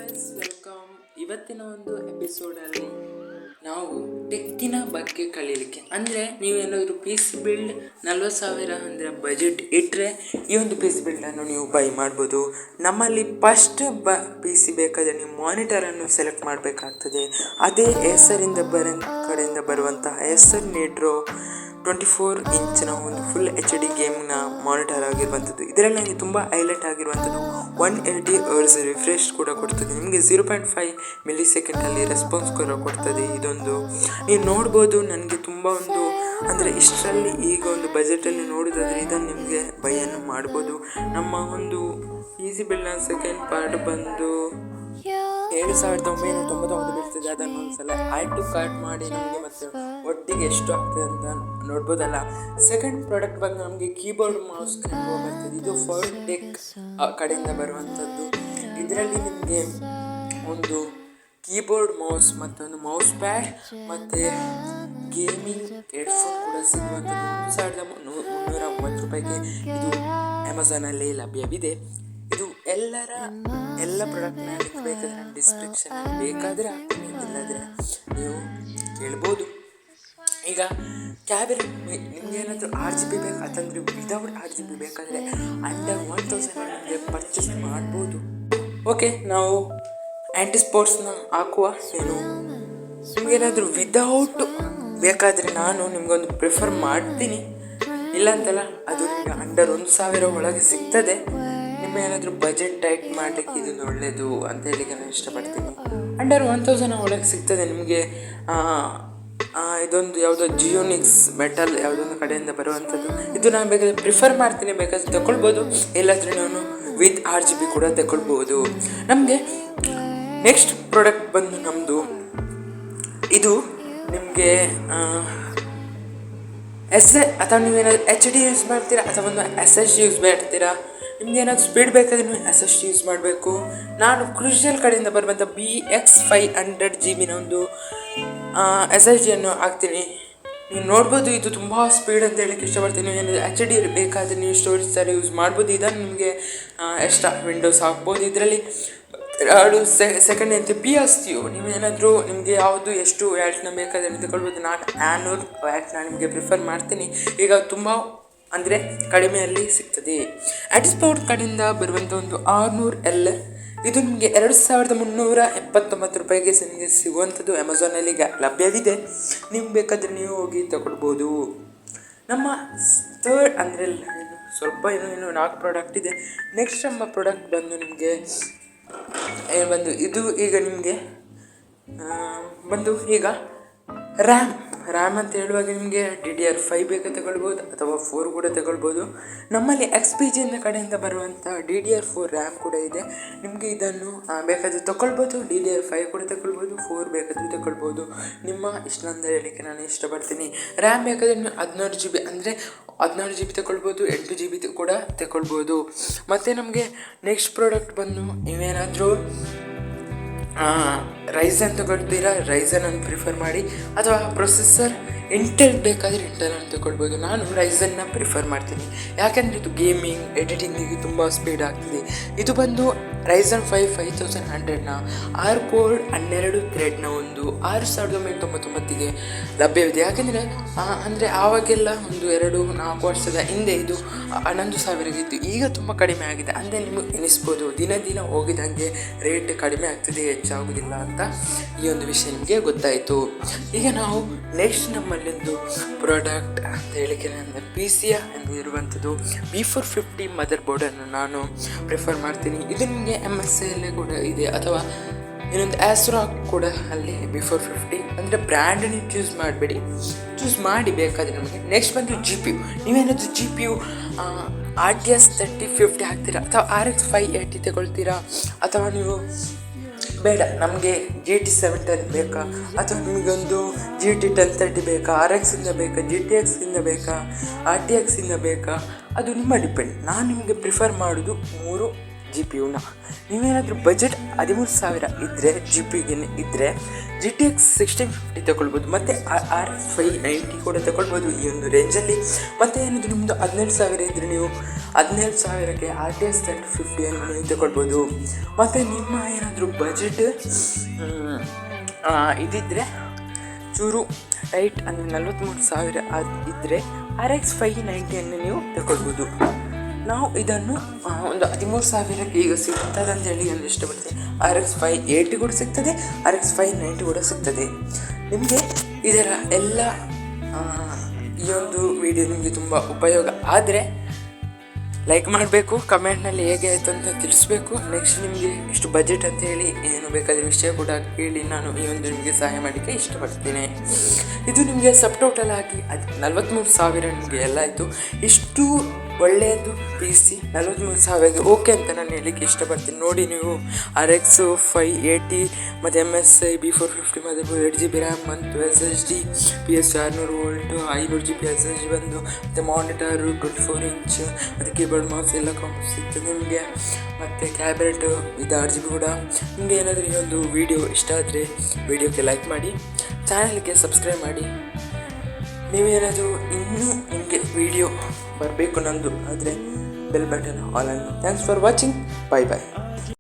Guys, welcome. ಇವತ್ತಿನ ಒಂದು ಎಪಿಸೋಡಲ್ಲಿ ನಾವು ಟೆಕ್ಕಿನ ಬಗ್ಗೆ ಕಲೀಲಿಕ್ಕೆ ಅಂದರೆ ನೀವೇನಾದರೂ ಪಿ ಸಿ ಬಿಲ್ಡ್ 40,000 ಅಂದರೆ ಬಜೆಟ್ ಇಟ್ಟರೆ ಈ ಒಂದು ಪಿ ಸಿ ಬಿಲ್ಡನ್ನು ನೀವು ಬೈ ಮಾಡ್ಬೋದು. ನಮ್ಮಲ್ಲಿ ಫಸ್ಟ್ ಪಿ ಸಿ ಬೇಕಾದರೆ ನೀವು ಮಾನಿಟರನ್ನು ಸೆಲೆಕ್ಟ್ ಮಾಡಬೇಕಾಗ್ತದೆ. ಅದೇ ಏಸರಿಂದ ಕಡೆಯಿಂದ ಬರುವಂತಹ ಏಸರ್ ನೀಡ್ರೋ 24 ಇಂಚಿನ ಒಂದು ಫುಲ್ HD ಗೇಮ್ನ ಮಾನಿಟರ್ ಆಗಿರುವಂಥದ್ದು. ಇದರಲ್ಲಿ ನನಗೆ ತುಂಬ ಹೈಲೈಟ್ ಆಗಿರುವಂಥದ್ದು 180 Hz ರಿಫ್ರೆಶ್ ಕೂಡ ಕೊಡ್ತದೆ. ನಿಮಗೆ 0.5 ಮಿಲಿ ಸೆಕೆಂಡಲ್ಲಿ ರೆಸ್ಪಾನ್ಸ್ ಕೂಡ ಕೊಡ್ತದೆ. ಇದೊಂದು ನೀವು ನೋಡ್ಬೋದು. ನನಗೆ ತುಂಬ ಒಂದು ಅಂದರೆ ಇಷ್ಟರಲ್ಲಿ ಈಗ ಒಂದು ಬಜೆಟಲ್ಲಿ ನೋಡೋದಾದರೆ ಇದನ್ನು ನಿಮಗೆ ಬೈಯನ್ನು ಮಾಡ್ಬೋದು. ನಮ್ಮ ಒಂದು ಈಸಿ ಬಿಲ್ಡ್ನ ಸೆಕೆಂಡ್ ಪಾರ್ಟ್ ಬಂದು 7,999 ಬೀಳ್ತದೆ. ಅದನ್ನು ಒಂದ್ಸಲ ಆ್ಯಡ್ ಟು ಕಾರ್ಟ್ ಮಾಡಿ ನಮಗೆ ಮತ್ತೆ ಒಟ್ಟಿಗೆ ಎಷ್ಟು ಆಗ್ತದೆ ಅಂತ ನೋಡ್ಬೋದಲ್ಲ. ಸೆಕೆಂಡ್ ಪ್ರಾಡಕ್ಟ್ ಬಂದು ನಮಗೆ ಕೀಬೋರ್ಡ್ ಮೌಸ್ ಬರ್ತದೆ. ಇದು ಫಾರ್ ಟೆಕ್ ಕಡೆಯಿಂದ ಬರುವಂಥದ್ದು. ಇದರಲ್ಲಿ ನಿಮಗೆ ಒಂದು ಕೀಬೋರ್ಡ್ ಮೌಸ್ ಮತ್ತೊಂದು ಮೌಸ್ ಪ್ಯಾಡ್ ಮತ್ತು ಗೇಮಿಂಗ್ ಹೆಡ್ಫೋನ್ ಕೂಡ ಸಿಗುವಂಥದ್ದು 1,390 ರೂಪಾಯಿಗೆ ಇದು ಅಮೆಝಾನಲ್ಲಿ ಲಭ್ಯವಿದೆ. ಇದು ಎಲ್ಲ ಪ್ರಾಡಕ್ಟ್ನ ಲಿಂಕ್ ಬೇಕಾದರೆ ನಾನು ಡಿಸ್ಕ್ರಿಪ್ಷನ್ ಬೇಕಾದರೆ ಹಾಕ್ತೀನಿ, ಇಲ್ಲದ್ರೆ ನೀವು ಕೇಳ್ಬೋದು. ಈಗ ಕ್ಯಾಬಿನೆಟ್ ನಿಮಗೇನಾದರೂ RGB ಬೇಕು ಅಂತಂದರೆ ವಿದೌಟ್ RGB ಬೇಕಾದರೆ ಅಂಡರ್ 1,000 ನಿಮಗೆ ಪರ್ಚೇಸ್ ಮಾಡ್ಬೋದು. ಓಕೆ, ನಾವು ಆ್ಯಂಟಿ ಸ್ಪೋರ್ಟ್ಸ್ನ ಹಾಕುವ. ನಿಮಗೇನಾದರೂ ವಿದೌಟ್ ಬೇಕಾದರೆ ನಾನು ನಿಮಗೊಂದು ಪ್ರಿಫರ್ ಮಾಡ್ತೀನಿ, ಇಲ್ಲಂತಲ್ಲ. ಅದು ನಿಮಗೆ ಅಂಡರ್ 1,000 ಒಳಗೆ ಸಿಗ್ತದೆ. ನಿಮ್ಮೇನಾದರೂ ಬಜೆಟ್ ಟೈಟ್ ಮಾಡಲಿಕ್ಕೆ ಇದೊಂದು ಒಳ್ಳೆಯದು ಅಂತ ಹೇಳಿಕ್ಕೆ ನಾನು ಇಷ್ಟಪಡ್ತೀನಿ. ಅಂಡರ್ 1,000 ಒಳಗೆ ಸಿಗ್ತದೆ ನಿಮಗೆ. ಇದೊಂದು ಯಾವುದೋ ಜಿಯೋನಿಕ್ಸ್ ಮೆಟಲ್ ಯಾವುದೊಂದು ಕಡೆಯಿಂದ ಬರುವಂಥದ್ದು. ಇದು ನಾನು ಬೇಕಾದರೆ ಪ್ರಿಫರ್ ಮಾಡ್ತೀನಿ, ಬೇಕಾದರೆ ತಗೊಳ್ಬೋದು. ಇಲ್ಲಾಂದರೆ ನಾನು ವಿತ್ RGB ಕೂಡ ತಗೊಳ್ಬೋದು. ನಮಗೆ ನೆಕ್ಸ್ಟ್ ಪ್ರಾಡಕ್ಟ್ ಬಂದು ನಮ್ಮದು ಇದು ನಿಮಗೆ ಅಥವಾ ನೀವೇನಾದರೂ HD ಯೂಸ್ ಮಾಡ್ತೀರಾ ಅಥವಾ ಒಂದು SSD ಯೂಸ್ ಮಾಡ್ತೀರಾ. ನಿಮ್ಗೆ ಏನಾದರೂ ಸ್ಪೀಡ್ ಬೇಕಾದರೆ ನೀವು SSD ಯೂಸ್ ಮಾಡಬೇಕು. ನಾನು ಕ್ರೂಷಿಯಲ್ ಕಡೆಯಿಂದ ಬರುವಂಥ BX500 GB ಒಂದು SSDಯನ್ನು ಹಾಕ್ತೀನಿ. ನೀವು ನೋಡ್ಬೋದು, ಇದು ತುಂಬ ಸ್ಪೀಡ್ ಅಂತ ಹೇಳಕ್ಕೆ ಇಷ್ಟಪಡ್ತೀನಿ. ಏನಾದರೂ HD ಬೇಕಾದರೆ ನೀವು ಸ್ಟೋರೇಜ್ ಥರ ಯೂಸ್ ಮಾಡ್ಬೋದು. ಇದನ್ನು ನಿಮಗೆ ಎಕ್ಸ್ಟ್ರಾ ವಿಂಡೋಸ್ ಹಾಕ್ಬೋದು. ಇದರಲ್ಲಿ 2 ಸೆಕೆಂಡ್ ಅಂತ PSU ನೀವೇನಾದರೂ ನಿಮಗೆ ಯಾವುದು ಎಷ್ಟು ವ್ಯಾಟ್ನ ಬೇಕಾದರೆ ತಗೊಳ್ಬೋದು. ನಾನು 500 ವ್ಯಾಟ್ನ ನಿಮಗೆ ಪ್ರಿಫರ್ ಮಾಡ್ತೀನಿ. ಈಗ ತುಂಬ ಅಂದರೆ ಕಡಿಮೆಯಲ್ಲಿ ಸಿಗ್ತದೆ. ಆ್ಯಂಟಿಸ್ಪೋರ್ಟ್ ಕಡೆಯಿಂದ ಬರುವಂಥ ಒಂದು 600L ಇದು ನಿಮಗೆ 2,379 ರೂಪಾಯಿಗೆ ನಿಮಗೆ ಸಿಗುವಂಥದ್ದು ಅಮೆಝಾನಲ್ಲಿ ಈಗ ಲಭ್ಯವಿದೆ. ನಿಮ್ಗೆ ಬೇಕಾದರೆ ನೀವು ಹೋಗಿ ತಗೊಳ್ಬೋದು. ನಮ್ಮ ಥರ್ಡ್ ಅಂದರೆ ಸ್ವಲ್ಪ ಏನು 4 ಪ್ರಾಡಕ್ಟ್ ಇದೆ. ನೆಕ್ಸ್ಟ್ ನಮ್ಮ ಪ್ರಾಡಕ್ಟ್ ಬಂದು ನಿಮಗೆ ಇದು ಈಗ ನಿಮಗೆ ಬಂದು ಈಗ ರ್ಯಾಮ್ ಅಂತ ಹೇಳುವಾಗ ನಿಮಗೆ DDR5 ಬೇಕಾದ್ರೆ ತಗೊಳ್ಬೋದು ಅಥವಾ 4 ಕೂಡ ತಗೊಳ್ಬೋದು. ನಮ್ಮಲ್ಲಿ XPG ಕಡೆಯಿಂದ ಬರುವಂಥ DDR4 ರ್ಯಾಮ್ ಕೂಡ ಇದೆ. ನಿಮಗೆ ಇದನ್ನು ಬೇಕಾದರೆ ತಗೊಳ್ಬೋದು. DDR5 ಕೂಡ ತಗೊಳ್ಬೋದು, 4 ಬೇಕಾದರೂ ತಗೊಳ್ಬೋದು. ನಿಮ್ಮ ಇಷ್ಟ ಅಂತ ಹೇಳಲಿಕ್ಕೆ ನಾನು ಇಷ್ಟಪಡ್ತೀನಿ. ರ್ಯಾಮ್ ಬೇಕಾದರೆ ನೀವು 16 GB ಅಂದರೆ 16 GB ತಗೊಳ್ಬೋದು, 8 GB ಕೂಡ ತಗೊಳ್ಬೋದು. ಮತ್ತು ನಮಗೆ ನೆಕ್ಸ್ಟ್ ಪ್ರಾಡಕ್ಟ್ ಬಂದು ನೀವೇನಾದರೂ ರೈಸನ್ ತಗೊಳ್ತೀರಾ, ರೈಸನನ್ನು ಪ್ರಿಫರ್ ಮಾಡಿ. ಅಥವಾ ಪ್ರೊಸೆಸರ್ ಇಂಟೆಲ್ ಬೇಕಾದರೆ ಇಂಟೆಲನ್ನು ತಗೊಳ್ಬೋದು. ನಾನು ರೈಸನ್ನ ಪ್ರಿಫರ್ ಮಾಡ್ತೀನಿ, ಯಾಕೆಂದರೆ ಇದು ಗೇಮಿಂಗ್ ಎಡಿಟಿಂಗಿಗೆ ತುಂಬ ಸ್ಪೀಡ್ ಆಗ್ತದೆ. ಇದು ಬಂದು ರೈಸನ್ 5 5100ನ 6 ಕೋರ್ 12 ಥ್ರೆಡ್ನ ಒಂದು 6,999ಗೆ ಲಭ್ಯವಿದೆ. ಯಾಕೆಂದರೆ ಆವಾಗೆಲ್ಲ ಒಂದು 2-4 ವರ್ಷದ ಹಿಂದೆ ಇದು 11,000 ಇತ್ತು. ಈಗ ತುಂಬ ಕಡಿಮೆ ಆಗಿದೆ. ಅಂದರೆ ನಿಮಗೆ ಎನಿಸ್ಬೋದು ದಿನ ಹೋಗಿದಂಗೆ ರೇಟ್ ಕಡಿಮೆ ಆಗ್ತದೆ, ಹೆಚ್ಚಾಗೋದಿಲ್ಲ ಅಂತ. ಈ ಒಂದು ವಿಷಯ ನಿಮಗೆ ಗೊತ್ತಾಯಿತು. ಈಗ ನಾವು ನೆಕ್ಸ್ಟ್ ನಮ್ಮಲ್ಲೊಂದು ಪ್ರಾಡಕ್ಟ್ ಅಂತ ಹೇಳಿಕೆ ನನ್ನ PC ಇರುವಂಥದ್ದು B450 ಮದರ್ ಬೋರ್ಡನ್ನು ನಾನು ಪ್ರಿಫರ್ ಮಾಡ್ತೀನಿ. ಇದು ನಿಮಗೆ MSL ಕೂಡ ಇದೆ ಅಥವಾ ಇನ್ನೊಂದು ASRock ಕೂಡ ಅಲ್ಲಿ B450 ಅಂದರೆ ಬ್ರ್ಯಾಂಡನ್ನು ಚೂಸ್ ಮಾಡಿ ಬೇಕಾದರೆ ನಮಗೆ. ನೆಕ್ಸ್ಟ್ ಬಂದು GPU. ನೀವೇನಾದರೂ GPU RTX 3050 ಹಾಕ್ತೀರಾ ಅಥವಾ RX 580 ತಗೊಳ್ತೀರಾ, ಅಥವಾ ನೀವು ಬೇಡ ನಮಗೆ GT 710 ಬೇಕಾ ಅಥವಾ ನಿಮಗೊಂದು GT 1030 ಬೇಕಾ, RX ಬೇಕಾ, GTX ಬೇಕಾ, RTX ಬೇಕಾ, ಅದು ನಿಮ್ಮ ಡಿಪೆಂಡ್. ನಾನು ನಿಮಗೆ ಪ್ರಿಫರ್ ಮಾಡೋದು 3 GPUನ. ನೀವೇನಾದರೂ ಬಜೆಟ್ 13,000 ಇದ್ದರೆ GPUಗೆ ಇದ್ದರೆ GTX 1650 ತಗೊಳ್ಬೋದು, ಮತ್ತು RX 590 ಕೂಡ ತಗೊಳ್ಬೋದು ಈ ಒಂದು ರೇಂಜಲ್ಲಿ. ಮತ್ತು ಏನಾದರೂ ನಿಮ್ಮದು 17,000 ಇದ್ದರೆ ನೀವು 17,000ಕ್ಕೆ RTX 3050 ನೀವು ತಗೊಳ್ಬೋದು. ಮತ್ತು ನಿಮ್ಮ ಏನಾದರೂ ಬಜೆಟ್ ಇದಿದ್ದರೆ ಚೂರು ಟೈಟ್ ಅಂದರೆ 43,000 ಅದು ಇದ್ದರೆ RX 590 ನೀವು ತಗೊಳ್ಬೋದು. ನಾವು ಇದನ್ನು ಒಂದು 13,000ಕ್ಕೆ ಈಗ ಸಿಗ್ತದೆ ಅಂತೇಳಿ ನಾನು ಇಷ್ಟಪಡ್ತೀನಿ. RX 580 ಕೂಡ ಸಿಗ್ತದೆ, RX 590 ಕೂಡ ಸಿಗ್ತದೆ. ನಿಮಗೆ ಇದರ ಎಲ್ಲ ಈ ಒಂದು ವಿಡಿಯೋ ನಿಮಗೆ ತುಂಬ ಉಪಯೋಗ ಆದರೆ ಲೈಕ್ ಮಾಡಬೇಕು, ಕಮೆಂಟ್ನಲ್ಲಿ ಹೇಗೆ ಆಯಿತು ಅಂತ ತಿಳಿಸ್ಬೇಕು. ನೆಕ್ಸ್ಟ್ ನಿಮಗೆ ಎಷ್ಟು ಬಜೆಟ್ ಅಂತ ಹೇಳಿ ಏನು ಬೇಕಾದರೆ ವಿಷಯ ಕೂಡ ಕೇಳಿ ನಾನು ಈ ಒಂದು ನಿಮಗೆ ಸಹಾಯ ಮಾಡಲಿಕ್ಕೆ ಇಷ್ಟಪಡ್ತೀನಿ. ಇದು ನಿಮಗೆ ಸಬ್ ಟೋಟಲ್ ಆಗಿ 43,000 ನಿಮಗೆ ಎಲ್ಲ ಆಯಿತು. ಇಷ್ಟು ಒಳ್ಳೆಯದು PC 43,000ಗೆ ಓಕೆ ಅಂತ ನಾನು ಹೇಳಲಿಕ್ಕೆ ಇಷ್ಟಪಡ್ತೀನಿ. ನೋಡಿ ನೀವು RX 580 ಮತ್ತು MSI B450 ಮತ್ತು 8GB RAM ಮತ್ತು SSD PS 600V 500GB SSD ಬಂದು ಮತ್ತು ಮಾನಿಟರು 24 ಇಂಚ್ ಮತ್ತು ಕೀಬೋರ್ಡ್ ಮೌಸ್ ಎಲ್ಲ ಕಾಂಪ್ಸ್ ಸಿಗ್ತದೆ ನಿಮಗೆ. ಮತ್ತು ಕ್ಯಾಬಿನೆಟು ಇದು 8GB ಕೂಡ. ನಿಮಗೆ ಏನಾದರೂ ಈ ಒಂದು ವಿಡಿಯೋ ಇಷ್ಟ ಆದರೆ ವಿಡಿಯೋಕ್ಕೆ ಲೈಕ್ ಮಾಡಿ, ಚಾನಲ್ಗೆ ಸಬ್ಸ್ಕ್ರೈಬ್ ಮಾಡಿ. ನೀವೇನಾದರೂ ಇನ್ನೂ ನಿಮಗೆ ವಿಡಿಯೋ ಬರಬೇಕು ನಂದು ಆದರೆ ಬೆಲ್ ಬಟನ್ ಆಲ್ ಅನ್ನು. Thanks for watching. Bye bye.